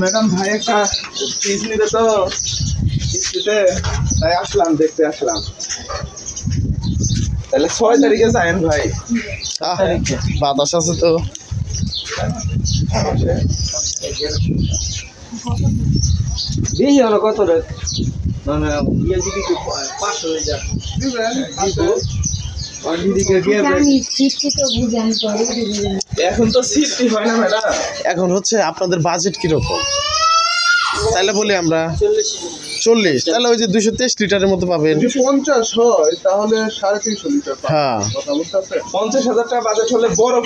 Madam ভাই একটা ফিজ নিতে তো কিস্তিতে, তাই আসলাম, দেখতে আসলাম। তাহলে 6 তারিখে যায়েন ভাই। বাতাস আছে তো। বেশি হলো কত রে? মানে ইয়ে যদি 500 হয়ে যায় এখন তো সিফটি হয় না ম্যাডাম। এখন হচ্ছে আপনাদের বাজেট কিরকম, তাহলে বলি আমরা 40, তাহলে ওই যে 223 লিটারের মতো পাবেন। 50 হয় তাহলে 350 লিটার। হ্যাঁ, 50,000 টাকা বাজেট হলে বড়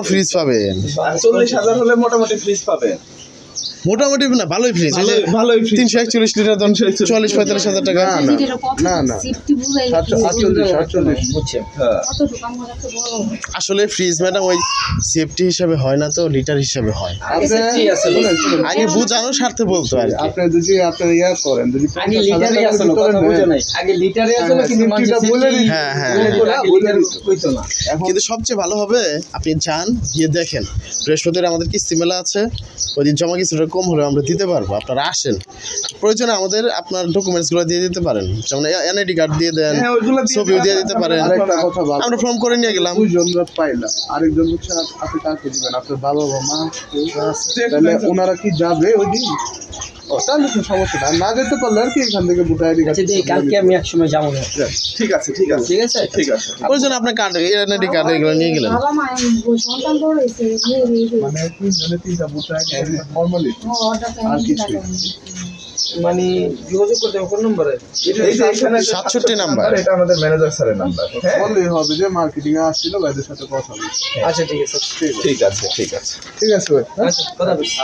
ফ্রিজ পাবেন, আর 40,000 হলে মোটামুটি ফ্রিজ পাবেন। মোটামুটি না, ভালোই ফ্রিজ, ভালোই ফ্রিজ। 341 লিটার দাম 40-45 হাজার টাকা। না 48 বুঝছেন। হ্যাঁ, আসলে ফ্রিজ ম্যাডাম ওই সেফটি হিসাবে হয় না, তো লিটার হিসাবে হয়। আগে বুঝানো স্বার্থে বলতো আর কি। আপনি যদি আপনার ইয়া করেন, যদি আগে লিটারে আসলে কথা বুঝো নাই, আগে লিটারে আসলে কিন্তু মানুষ বলে দিই। হ্যাঁ হ্যাঁ, কইতো না। কিন্তু সবচেয়ে ভালো হবে আপনি যান, গিয়ে দেখেন। বৃহস্পতিবার আমাদের কিস্তি মেলা আছে, ওই দিন জমা কিছুটা কম হলে আমরা দিতে পারবো। আপনারা আসেন, প্রয়োজনে আমাদের আপনার ডকুমেন্টসগুলো দিয়ে দিতে পারেন, যেমন এনআইডি কার্ড দিয়ে দেন, ছবিও দিয়ে দিতে পারেন, আমরা ফর্ম করে নিয়ে গেলাম। দুইজন পাইলাম, আরেকজন হচ্ছে আপনি কাকে দিবেন, আপনার বাবা বা মা, তাহলে ওনারা কি যাবে ওই দিন? তাহলে তো সমস্যা না, না যেতে পারলে আর কি এখান থেকে বুটা আইডি কার্ড। কালকে আমি এক সময় যাবো না। ঠিক আছে। প্রয়োজনে আপনার কার্ড, এনআইডি কার্ড এগুলো নিয়ে গেলেন। মানে 3 জনে 3টা বুটা আইডি নরমালি আর কিছু মানে যোগাযোগ করতে হবে কোন নম্বরে? এই যে এখানে 67 নাম্বার, এটা আমাদের ম্যানেজার স্যারের নাম্বার। বললেই হবে যে মার্কেটিং এ আসছিল, ভাইদের সাথে কথা বলি। আচ্ছা ঠিক আছে ঠিক আছে ভাই। আচ্ছা কথা বলছি।